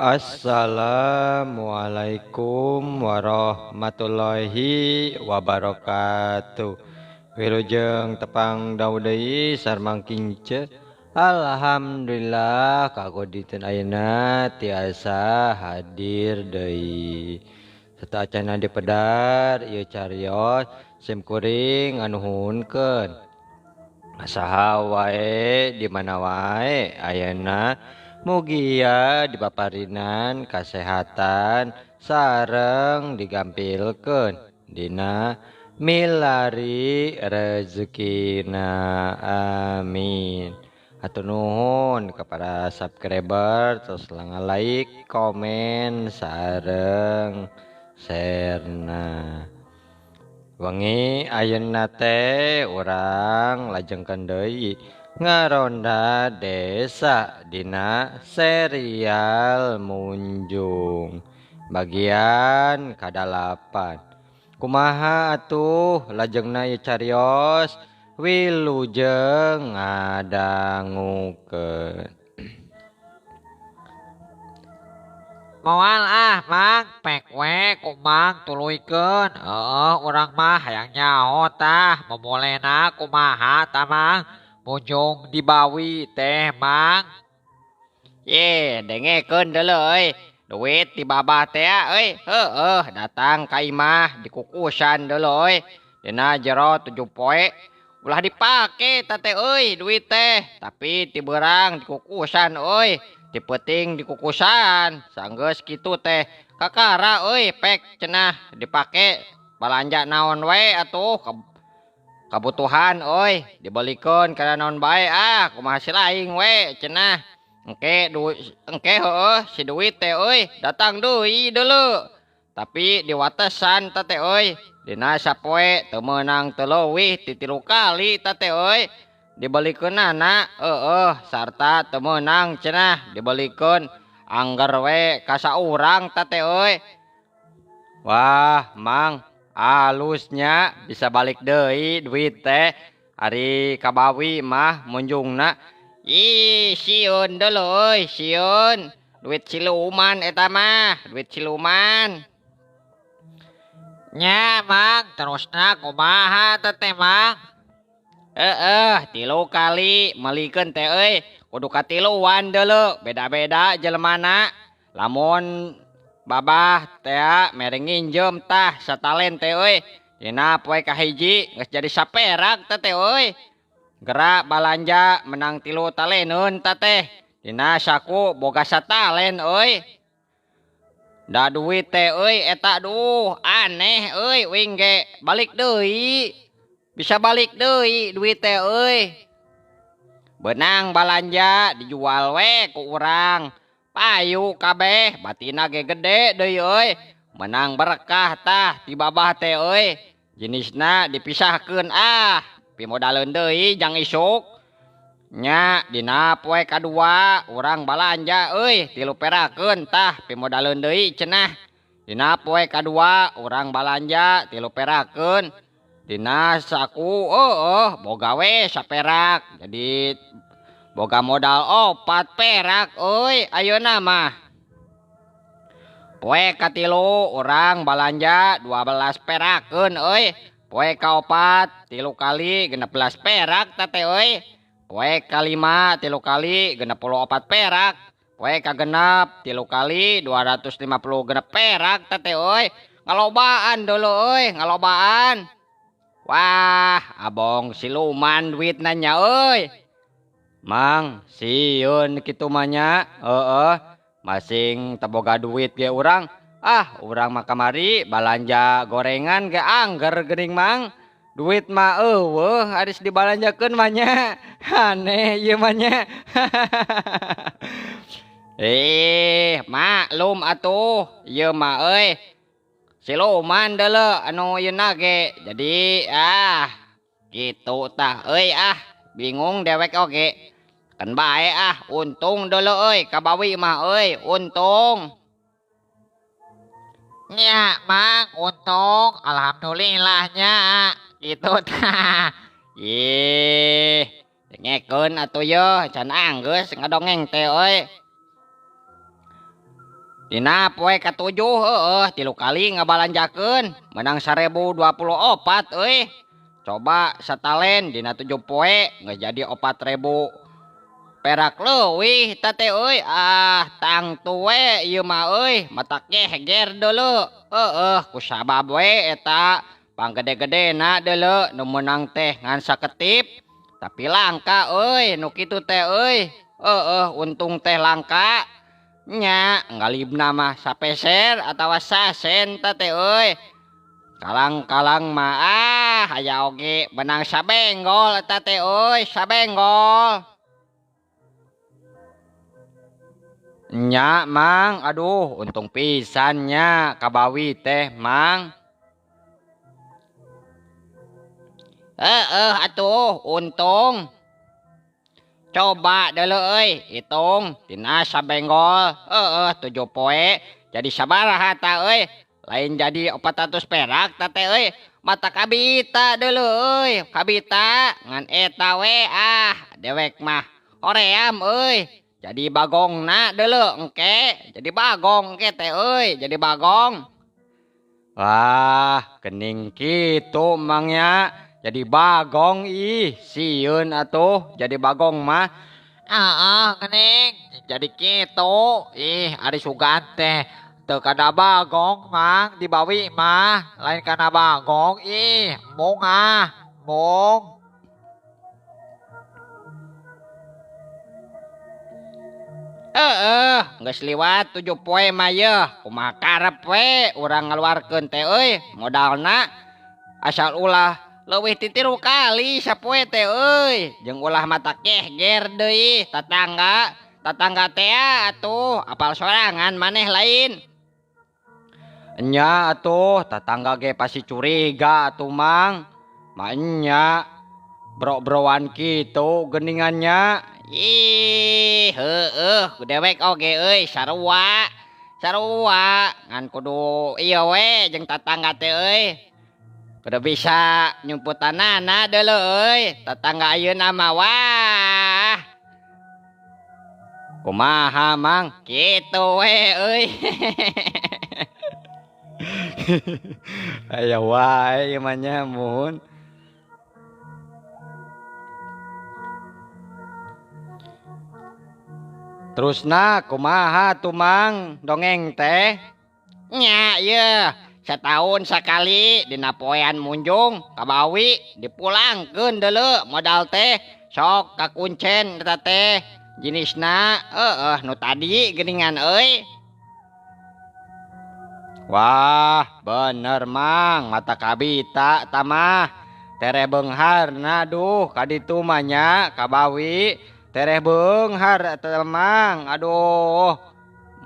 Assalamualaikum warahmatullahi wabarakatuh. Wilujeng tepang daudai sarmang kince. Alhamdulillah kagoditeun ayeuna tiasa hadir deui. Satacana dipedar ieu cariyos simkuring nganuhunkeun. Saha wae di mana wae ayeuna mugia dipaparinan kasehatan sareng digampilkeun dina milari rezekina amin. Hatur nuhun kepada subscriber terus like, komen sareng share-na. Wengi ayeuna teh urang lajengkeun deui ngaronda desa dina serial Munjung bagian kadalapan. Kumaha atuh lajengna ieu cariyos wilujeng ngadangukeun. Moal mang pek we ku mang tuluykeun. Urang mah hayang nyaho tah memolena kumaha tah mang Munjung dibawi teh mang. Ye dengekeun deuleu euy. Duit di babah teh euy. Datang ka imah dikukusan deuleu euy. Dina jero 7 poe ulah dipake teh euy duit teh. Tapi ti beurang dikukusan euy. Ti peuting dikukusan. Sanggeus kitu teh kakara euy pek cenah dipake balanja naon we atuh kabutuhan euy. Dibelikeun kana naon bae kumaha si laing we cenah. Engke si duit teh euy datang deui deuleu. Tapi diwatesan teh euy. Dina sapoe teu meunang teu leuwih ti 3 kali teh euy. Dibelikeunana sarta teu meunang cenah dibelikeun angger we ka saurang teh euy. Wah, Mang, alusnya bisa balik deui duit teh ari kabawi mah munjungna. Ih, sieun deuleu euy, sieun. Duit siluman eta mah, duit siluman. Nya mang terusna kumaha teh mang. 3 kali melikeun teh euy. Kudu katiluan deuleu, beda-beda jelemana. Lamun babah teh mere nginjem tah satalen teh euy. Dina poe kahiji geus jadi saperak teh euy. Gerak balanja menang 3 taleneun teh. Dina saku boga satalen euy. Da duit teh euy eta duh aneh euy wing ge balik deui. Bisa balik deui duit teh euy. Beunang balanja dijual we ku urang. Payu kabeh batina ge gede deui euy. Menang berkah tah ti babah teh euy. Jenisna dipisahkeun pimodaleun deui jang isuk. Nya dina poe kadua urang balanja euy 3 perakeun tah pimodaleun deui cenah. Dina poe kadua urang balanja 3 perakeun. Dina saku boga we saperak. Jadi boga modal 4 perak euy ayeuna mah. Poe katilu urang balanja 12 perakeun euy. Poe kaopat 3 kali 16 perak teh euy. Poe kalima 3 kali 64 perak. Poe kagenep 3 kali 250 genep perak teh euy. Ngalobaan deuleu euy, ngalobaan. Wah, abong siluman duitna nya euy. Mang, sieun kitu mah nya. Masing teboga duit ge urang. Urang mah kamari balanja gorengan ge angger geuning Mang. Duit mah eueuh haris dibalanjakeun mah nya. Aneh ieu mah nya. Maklum atuh, ieu mah euy. Siluman deuleu anu yeuna ge. Jadi kitu tah euy bingung dewek oge. Kan bae untung deuleu euy kabawi mah euy, untung. Nya mang untung alhamdulillahnya gitu tah. Dengekeun atuh yeuh can anggeus ngadongeng teh euy. Dina poe katujuh tilu kali ngabalanjakeun menang 1024 euy. Coba satalen dina 7 poe geus jadi 4000 perak leuwih teh euy. Ah tang tuwe ieu mah euy mata geger deuleu. Ku sabab we eta panggede-gedena deuleu nu meunang teh ngan saketip tapi langka euy nu kitu teh euy. Untung teh langka. Nya ngalibna mah sapeser atawa sasen teh euy. Kalang-kalang mah aya oge benang sabenggol eta teh euy, sabenggol. Nya Mang, aduh untung pisan nya kabawi teh Mang. Atuh untung. Coba deuleu euy hitung tina sabenggol 7 poe jadi sabaraha ta euy. Lain jadi 400 perak teh euy. Mata kabita deuleu euy, kabita ngan eta we dewek mah hoream euy. Jadi bagongna deuleu engke, jadi bagong engke teh euy, jadi bagong. Wah, kening kitu Mangnya. Jadi bagong sieun atuh jadi bagong mah. Gening jadi kitu. Ari sugan teh teu kada bagong Mang dibawi mah lain kana bagong mung mung. Geus liwat 7 poe mah yeuh. Kumaha karep we urang ngaluarkeun teh euy modalna asal ulah leuwih ti 3 kali sapoe teh euy. Jeung ulah mata geger deui tatangga teh atuh apal sorangan maneh lain. Nya atuh tatangga ge pasti curiga atuh Mang. Manya bro-broan kitu geningannya. Dewek oge euy sarua ngan kudu ieu we jeung tatangga teh euy. Kudu bisa nyumputanana deuleu euy. Tatangga ayeuna mah wah. Kumaha Mang? Kitu we euy. Aya wae ieu mah nya mun. Terusna kumaha tuh Mang dongeng teh? Nya ieu setahun sekali dina poean munjung kabawi dipulangkeun deuleu modal teh sok kakuncen eta teh jenisna nu tadi geuningan euy. Wah bener Mang mata kabita tamah tere beungharna duh kaditu mah nya kabawi tereh beunghar eta Mang. Aduh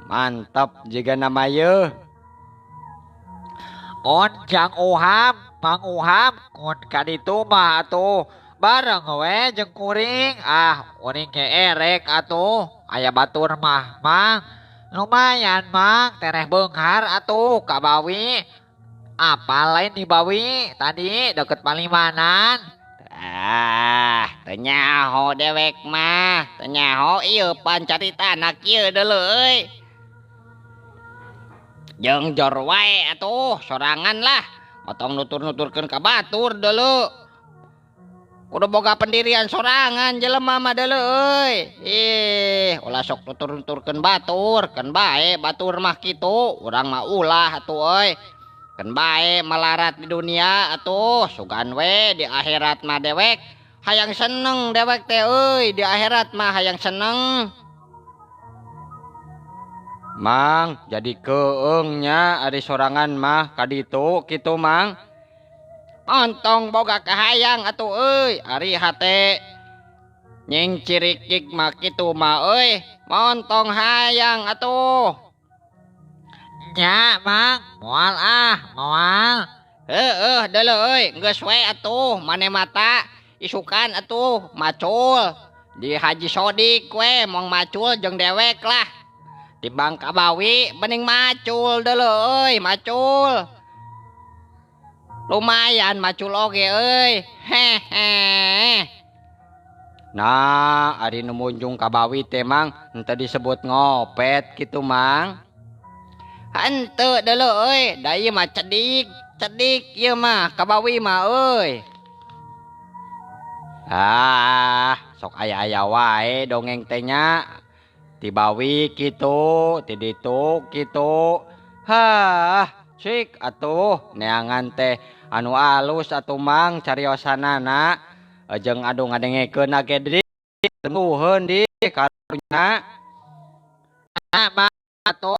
mantap jiga nama yeuh. Mun jang uham Mang Uham mun kaditu mah atuh bareng we jeung kuring. Kuring ge erek atuh aya batur mah Mang. Lumayan Mang tereh beunghar atuh kabawi. Apa lain dibawi tadi deket Palimanan. Teu nyaho dewek mah, teu nyaho ieu pan caritana kieu deuleu euy. Jeung jor wae atuh sorangan lah, motong nutur-nuturkeun ka batur deuleu. Kudu boga pendirian sorangan jelema mah deuleu euy. Ulah sok nutur-nuturkeun batur, kan bae batur mah kitu, urang mah ulah atuh euy. Kan bae melarat di dunia atuh sugan we di akhirat mah dewek hayang seneng dewek teh euy. Di akhirat mah hayang seneng. Mang jadi keungnya ari sorangan mah kaditu kitu Mang. Ontong boga kahayang atuh euy ari hate nying cirikik mah kitu mah euy. Montong hayang atuh. Nya Mang moal moal. Deuleu euy geus we atuh mane mata isukan atuh macul di Haji Sodik we mong macul jeung dewek lah. Timbang kabawi bening macul deuleu euy macul. Lumayan macul oge euy. Hehe. Nah, ari nu munjung kabawi teh Mang henteu disebut ngopet kitu Mang. Henteu deuleu euy, da ieu mah cedik, cedik ieu mah kabawi mah euy. Sok aya-aya wae dongeng teh nya. Ti bawi kitu, ti ditu kitu. Cik atuh neangan teh anu alus atuh mang cariosanana. Jeung adu ngadengekeun age di teuheuh di karunya. Mang atuh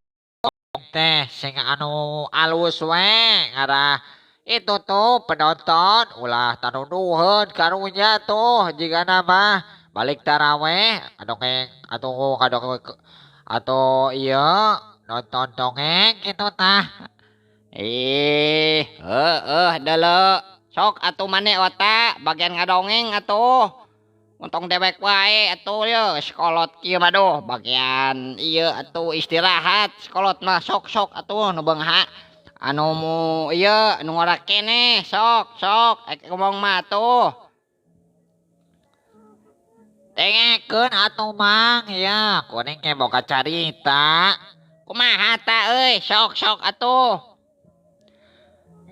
teh sing anu alus we ngarah itu tuh penonton ulah tanuduheun karunya tuh jigana mah balik taraweh dongeng atau iya nonton dongeng gitu tah. Deuleu. Sok atuh mane otak bagian ngadongeng atuh. Untung dewek wae atuh ye sekolot kieu mah doh bagian ieu atuh istirahat sekolot mah sok atuh nu beungha anu ieu nu ngora keneh sok ngomong mah atuh. Tengekeun atuh mang ya kuring ke boga carita. Kumaha ta euy sok atuh.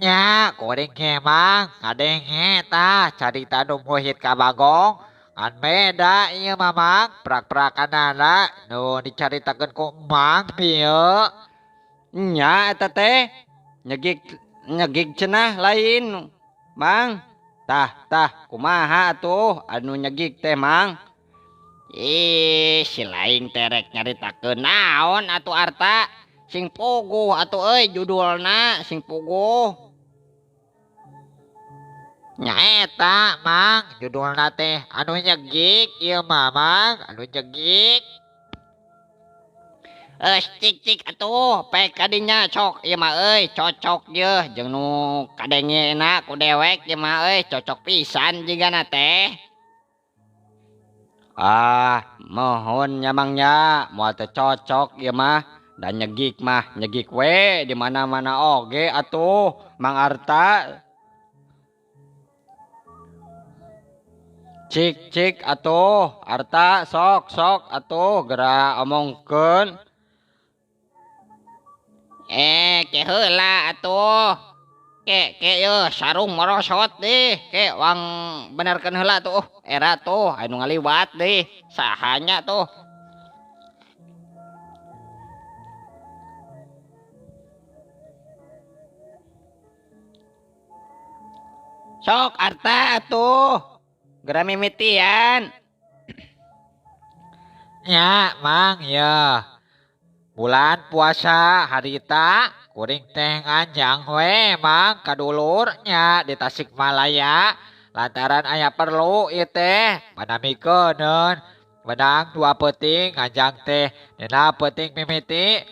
Nya kuring ke mang ngadenge tah carita nu muhit ka Bagong. Kan beda ieu mah mang prak-prakanana nu dicaritakeun ku mang ieu. Nya eta teh nyegig cenah lain mang. Tah kumaha atuh anu nyegig teh mang. Si lain terek nyaritakeun naon atuh arta sing puguh atuh euy judulna sing puguh. Nyaeta mang judulna teh anu nyegik ieu mah mang anu nyegik. Cik atuh pek kadinya cok ieu mah euy cocok yeuh jeung nu kadengena ku dewek ieu mah euy cocok pisan jigana teh. Mohon nya mang nya moal teu cocok ieu mah dan nyegik mah nyegik we di mana-mana oge atuh Mang Arta. Cik atuh Arta sok atuh geura omongkeun. Ke heula atuh. Ke yeuh sarung merosot deh. Ke wang benerkeun heula tuh. Era tuh anu ngaliwat deh. Sahanya tuh. Sok Arta atuh. Geura mimitian. Ya mang ya. Bulan puasa harita kuring teh nganjang we mang kadulurnya di Tasikmalaya lantaran aya perlu ieu teh panamikeun benang 2 peuting nganjang teh dina peuting mimiti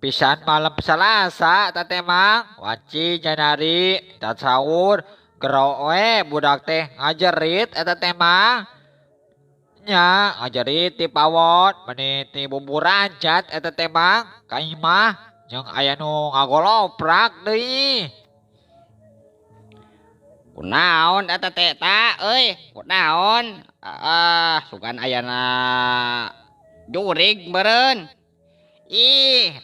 pisan malam Salasa teh mang wanci janari dan sahur gero we budak teh ngajerit eta teh mang. Nya ngajerit ti pawon meni ti bumbu ranjat eta teh mang ka imah jeung aya nu ngagoloprak deui. Kunaon eta teh ta euy? Kunaon? Sugan ayana jurig meureun.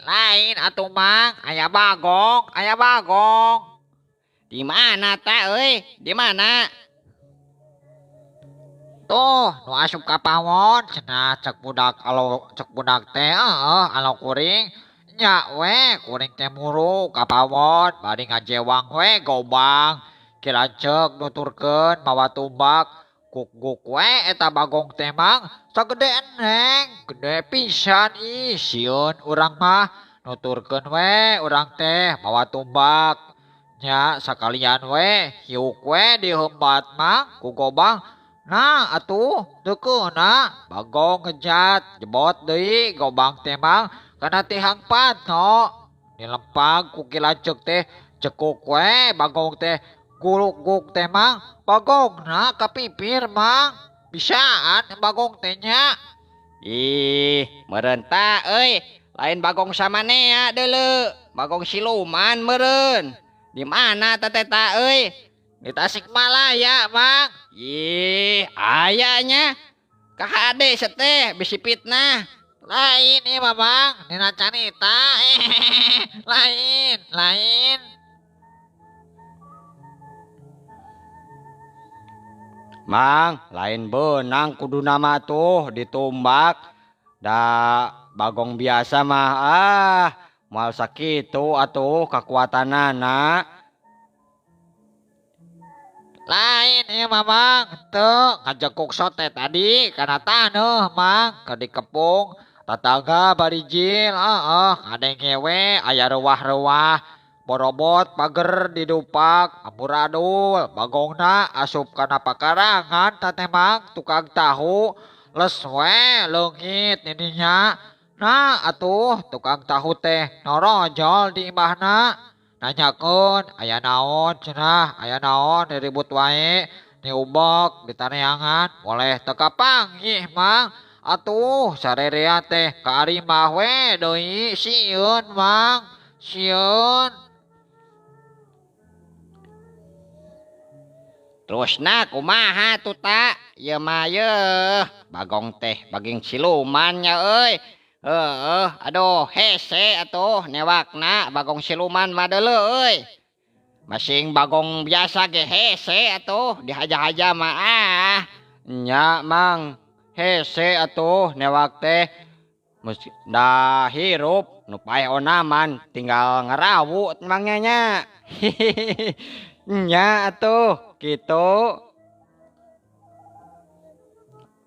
Lain atuh mang aya bagong. Di mana ta euy? Di mana? Tuh nu asup ka pawon cenah cek budak teh alo kuring nya we kuring teh muru ka pawon bari ngajewang we gobang kilancek nuturkeun mawa tumbak guk we eta bagong teh mang sagede eneng gede pisan sieun urang mah nuturkeun we urang teh mawa tumbak nya sakalian we hiuk we diheumbat mang ku gobang. Nah atuh teukeuna bagong ngejat jebot deui gobang teh mang kana tihang patno dilempag ku kilancek teh cekuk we bagong teh guluk teh mang bagongna kapipir mang bisaan bagong teh nya. Meureun ta euy lain bagong samanea deuleu bagong siluman meureun. Di mana ta euy? Di Tasikmalaya mang. Ayanya KHD seteh bisi fitnah. Lain ieu mah Mang, dina carita. Lain, lain. Mang, lain benang kudu nama tuh ditumbak. Da bagong biasa mah moal sakitu atuh kakuatanana. Lain ieu mah Mang, teu ngajekuk sote tadi kana taneuh Mang, keur dikepung. Tatangga barijil, ngadenge we aya reuwah-reuwah. Borobot pager didupak, amburadul, bagongna asup kana pakarangan teh Mang, tukang tahu. Les we leungit didinya. Nah atuh tukang tahu teh norojol di imahna. Nanyakeun aya naon cenah, aya naon diribut wae, diubek, ditaneangan, boleh teu kapanggih Mang. Atuh sarerea teh ka ari mah we deui sieun Mang, sieun. Terusna kumaha tuh tak? Ya mah yeuh, bagong teh baging siluman nya euy. Aduh hese atuh newakna bagong siluman mah deuleu euy. Masing bagong biasa ge hese atuh dihaja-haja mah Nya Mang, hese atuh newak teh da hirup nu paeh onaman tinggal ngerawu mangnya nya. Nya atuh kitu.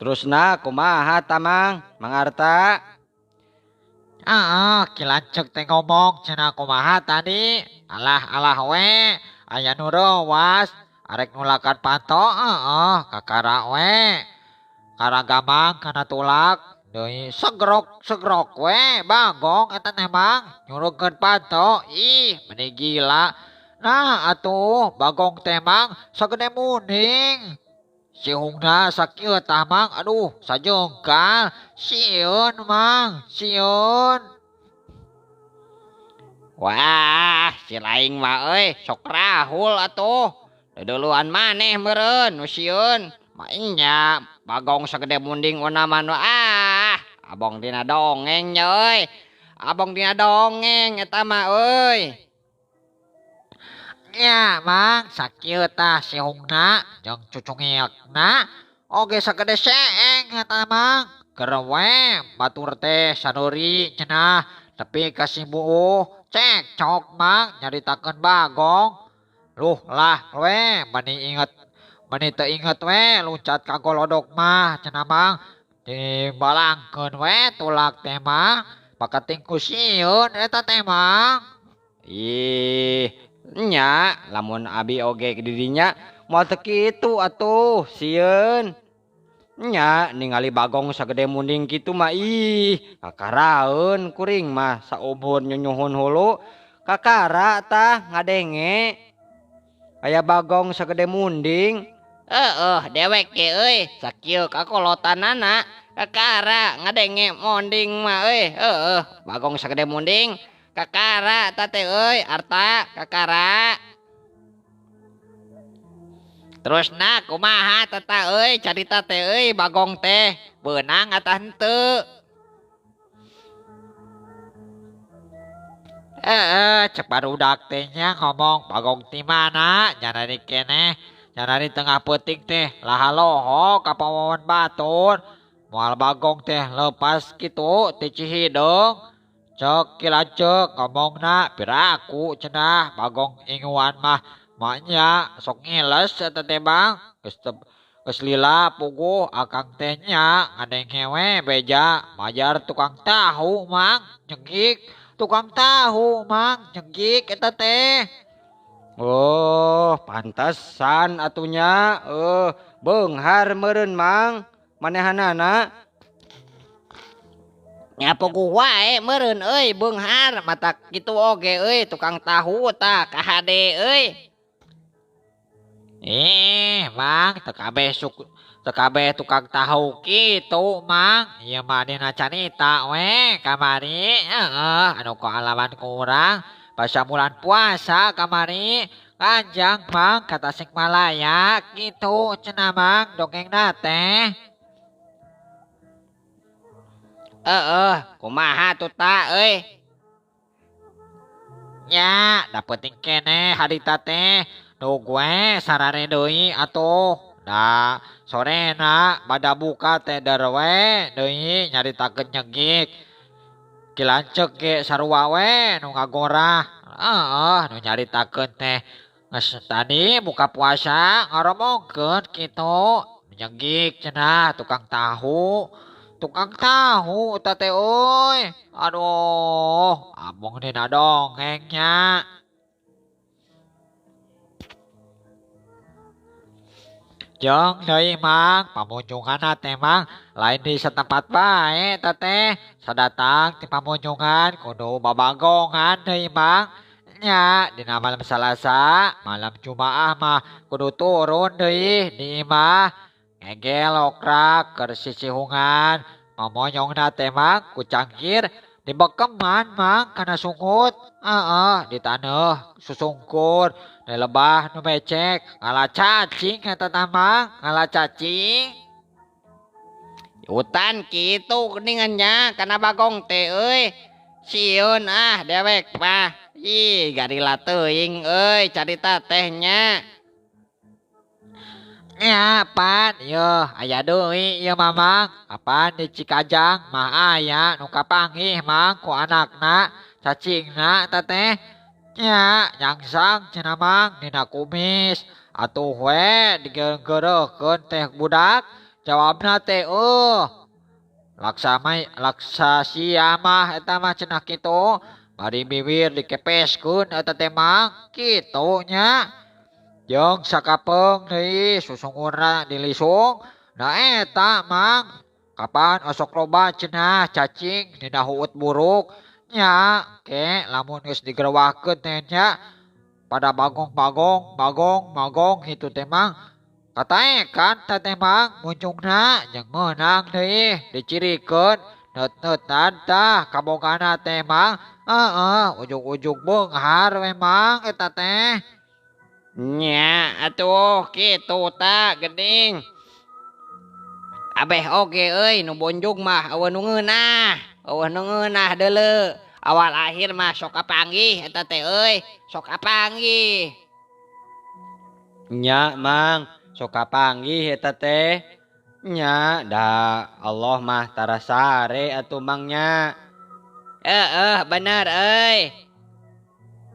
Terusna kumaha ta Mang? Mang Arta? Kilancek teh ngomong cenah kumaha tadi. Alah we, aya nu reuwas, arek nulakan pato kakara we. Karagaman kana tulak, deui segrok we, bagong eta teh Mang, nyuruhkeun pato. Ih, meni gila. Nah atuh bagong teh Mang sagede munding. Sihungna sakieu tah Mang, aduh sajengkal. Sieun Mang, sieun. wah si laing mah euy sok rahul atuh. Dodoluan maneh meureun nu sieun. Mainnya bagong sagede munding onaman abong dina dongeng nya euy. Abong dina dongeng eta mah euy. Ya Mang, sakieu tah sihungna jeung cucungilna oge sagede seeng eta Mang. Keur we batur teh sanuri cenah nepi ka Sibuuh cekcok Mang nyaritakeun bagong. Luh lah we mani teu inget we luncat ka golodok mah cenah Mang. Dibalangkeun we tulak teh Mang. Pakating ku sieun eta teh Mang. Ih, nya lamun abi oge di dinya moal teu kitu atuh sieun. Nya ningali bagong sagede munding kitu mah ih kakaraeun kuring mah saumur nyunyuhun hulu kakara tah ngadenge aya bagong sagede munding. Dewek ge euy sakieu kakolotanana kakara ngadenge monding mah euy. Bagong sagede munding kakara eta teh euy Arta kakara. Terusna kumaha tata euy carita teh euy bagong teh beunang atah henteu? Cek barudak teh nya ngomong bagong ti mana nyarari keneh nyarari tengah peuting teh lahaloho ka pawawan batur moal bagong teh leupas kitu ti Cihideung cek kilancek ngomongna piraku cenah bagong inguan mah maknya sok ngiles eta teh Bang geus lila puguh akang teh nya ngadenge we beja majar tukang tahu Mang nyegik tukang tahu Mang nyegik eta teh. Oh, pantesan atunya. Beunghar meureun Mang manehanana. Nya puguh wae meureun euy beunghar mata kitu oge euy tukang tahu tah kahade euy. Mang teu kabeh tukang tahu kitu Mang. Ieu mah dina carita we kamari. Anu kaalaman ku urang pas bulan puasa kamari kanjang Mang ka Tasikmalaya kitu cenah Mang dongengna teh. kumaha tuh ta euy. Nya dapetin kene harita teh nu gue sarare deui atuh. Da sorena bada buka teh derwe deui nyaritakeun nyegik. Kilanceuk ge sarua we nu ngagorah. Nu nyaritakeun teh geus tadi buka puasa ngaromongkeun kitu. Nyegik cenah tukang tahu. Tukang tahu teh euy. Aduh, abong dina dongengnya. Jeung deui mang pamunjungan teh mang lain di setempat bae teh sadatang ti pamunjungan kudu babagongan deui mang nya dina malam Salasa malam Jumaah mah kudu turun deui di imah ngegel okrak keur sisihungan mamonyongna teh mang ku cangkir dibekeman mang kana sungut di taneuh susungkur di lebah nu becek ngalah cacing eta teh mang ngalah cacing. Hutan kitu geuningannya kana bagong teh euy. Sieun dewek mah. Ih, garila teuing euy carita tehnya. Ya pan yo aya deui ieu mamang apan di Cikajang mah aya nu kapanggih mang ku anakna cacingna teh nya nyangsang cenah mang dina kumis atuh we digeureukeun teh budak jawabna teh laksa sia mah eta mah cenah kitu bari bibir dikepeskeun eta teh mang kitu nya. Jeung sakapeung deui susungurna dilisung da eta mang kapan osok loba cenah cacing dina huut buruk nya ke lamun geus digerewahkeun teh nya pada bagong kitu teh mang kataekan teh mang munjungna jeung meunang deui dicirikeun neut-neutan tah kabogana teh mang ujug-ujug beunghar we mang eta teh. Nya atuh kitu ta geuning. Abeh oge euy nu bonjong mah eueuh nu ngeunah deuleu. Awal akhir mah sok kapanggih eta teh euy, sok kapanggih. Nya mang sok kapanggih eta teh. Nya da Allah mah tara sare atuh mangnya. Bener euy.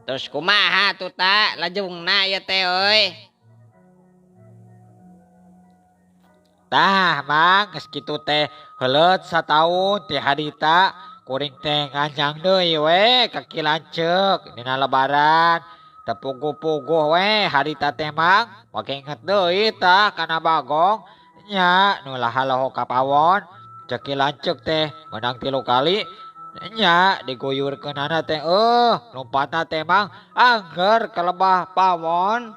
Terus kumaha tuh ta lajungna ya teh euy. Tah mang geus kitu teh heuleut sataun ti harita kuring teh nganjang deui we ka Kilanceuk dina lebaran teu puguh-puguh we harita teh mang make inget deui tah kana bagong nya nu laha-laho ka pawon ceuk Kilanceuk teh menang 3 kali nya diguyurkeunana teh lompatna teh mang angger ka lebah pawon.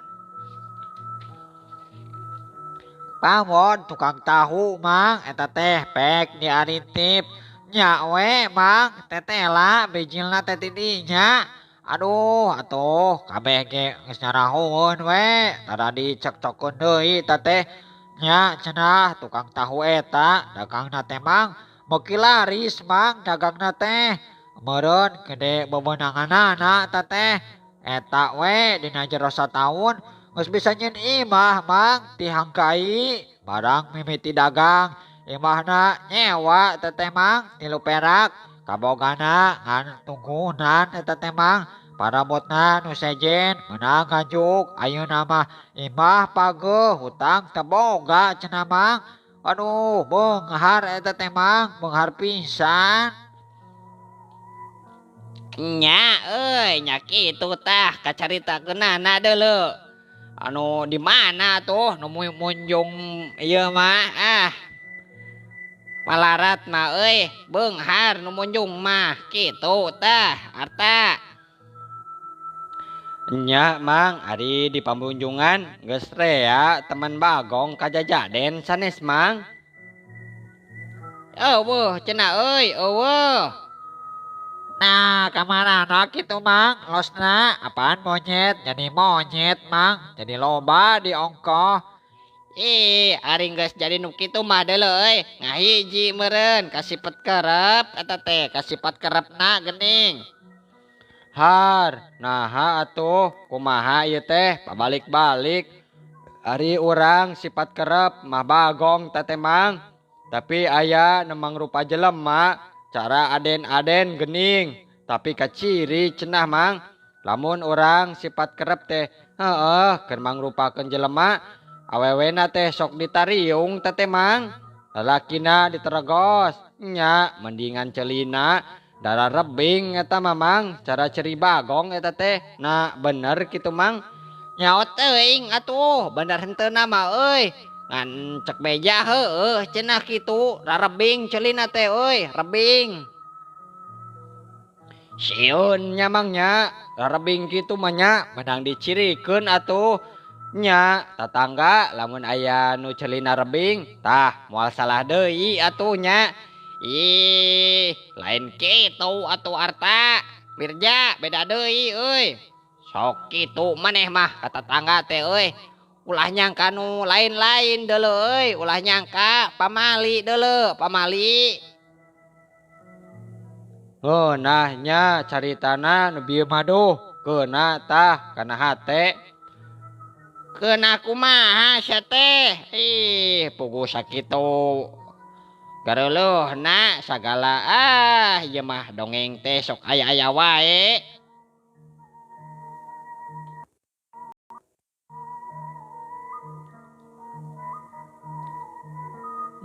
Pawon tukang tahu mang eta teh pek diarintip nya we mang tetela bijilna teh ti dinya. Aduh atuh kabeh ge geus nyarahun we tada dicek-cekeun deui eta teh nya cenah tukang tahu eta dagangna teh mang beuki laris mang dagangna teh meureun gede bebeunanganana eta teh eta we dina jero sataun geus bisa nyeun imah mang dihangkai barang mimiti dagang imahna nyewa eta teh mang 3 perak kabogana ngan tunggunan eta teh mang parabotna nu sejen meunang ngajuk ayeuna mah imah pageuh hutang teu boga cenah mang. Aduh beunghar eta teh mang beunghar pisan. Nya euy nya kitu tah kacaritakeunana deuleu. Anu di mana tuh nu munjung ieu mah malarat mah euy beunghar nu munjung mah kitu tah arta. Nya mang ari di pamunjungan geus rea teman bagong kajajaden sanes mang. Eueuh cenah euy eueuh. Nah kamarana kitu mang losna apaan monyet jadi monyet mang jadi loba di ongkoh. Ari geus jadi nu kitu mah deuleu euy. Ngahiji meureun kasipet kerep eta teh kasipet kerepna geuning. Har, naha atuh kumaha ieu teh pabalik-balik. Ari urang sifat kerep mah bagong teh mang. Tapi aya nemang rupa jelema cara aden-aden geuning. Tapi kaciri cenah mang. Lamun urang sifat kerep teh heueuh keur mangrupakeun jelema awewena teh sok ditariung teh mang. Lalakina diteregos nya mendingan celina darah rebing eta mamang cara ceri bagong eta teh nah bener kitu mang. Nyaot teuing atuh bener henteu mah euy. Ngan cek beja heueuh cenah kitu rarebing celina teh euy rebing. Sieun nya mang nya rarebing kitu mah nya menang dicirikeun atuh nya tatangga lamun aya nu celina rebing tah moal salah deui atuh nya. Lain kitu atuh Arta. Mirja beda deui euy. Sok kitu maneh mah ka tatangga teh euy. Ulah nyangka nu lain-lain deuleu euy, ulah nyangka pamali deuleu, pamali. Nah nya caritana nu bieu mah duh keuna tah kana hate. Keuna kumaha sia teh? Puguh sakitu gareuleuna sagala ieu mah dongeng teh sok aya-aya wae.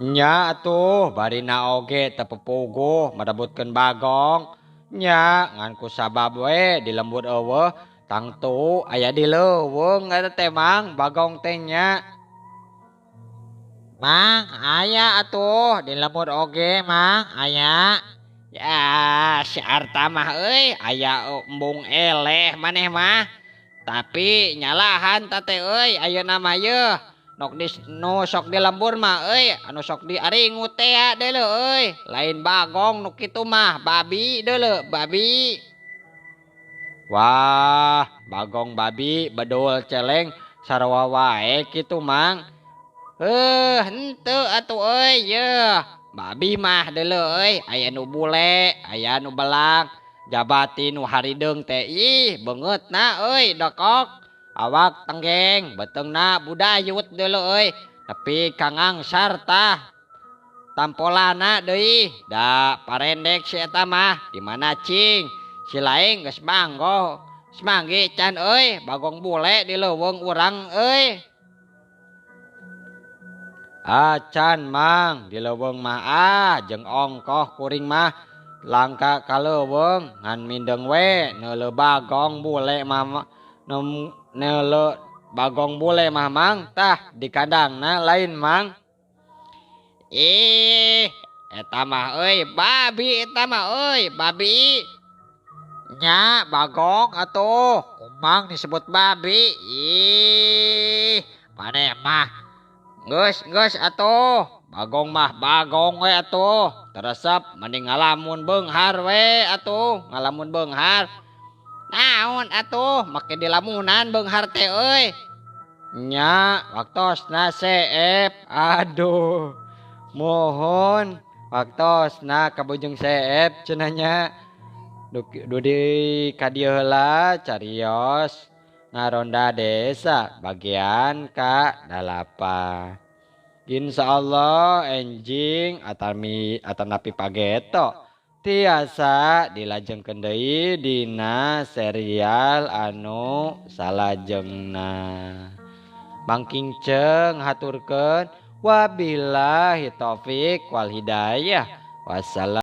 Nya atuh barina oge teu pupuguh merebutkeun bagong nya ngan ku sabab we di lembur eueuh tangtu aya di leuweung eta teh mang bagong teh nya. Mang, aya atuh di lembur oge mang aya. Ya si Arta mah euy aya embung eleh maneh mah. Tapi nyalahan teh euy ayeuna mah yeuh. Nok di nu sok di lembur mah euy anu sok diaringu teh deuleu euy. Lain bagong nu kitu mah babi deuleu babi. Wah bagong babi bedul celeng sarua wae kitu mang. Henteu atuh euy yeuh. Babi mah deuleu euy aya nu bule, aya nu belang, jabati nu harideung teh beungeutna euy dokok. Awak tenggeng, beteungna budayut deuleu euy. Tapi kangang sarta tampolana deui da parendek si eta mah di mana cing. Si laing geus manggo. Semanggi can euy bagong bule di leuweung urang euy. Acan mang di leuweung mah jeung ongkoh kuring mah langka ka leuweung ngan mindeng we neuleuh bagong bule mah neuleuh bagong bule mah mang tah di kandangna lain mang. Eta mah euy babi eta mah euy babi. Nya bagong atuh kumang disebut babi. Maneh mah Geus atuh. Bagong mah bagong we atuh teresep mending ngalamun beunghar we atuh ngalamun beunghar. Naon atuh make dilamunan beunghar teh euy. Nya waktosna seep aduh mohon waktosna kabujung seep cenah nya dudi kadieu heula carios ngaronda desa bagian ka-8. Insyaallah enjing atanapi pageto tiasa dilajengkeun deui dina serial anu salajengna. Mangkingceung haturkeun wabillahi taufik wal hidayah. Wassalam.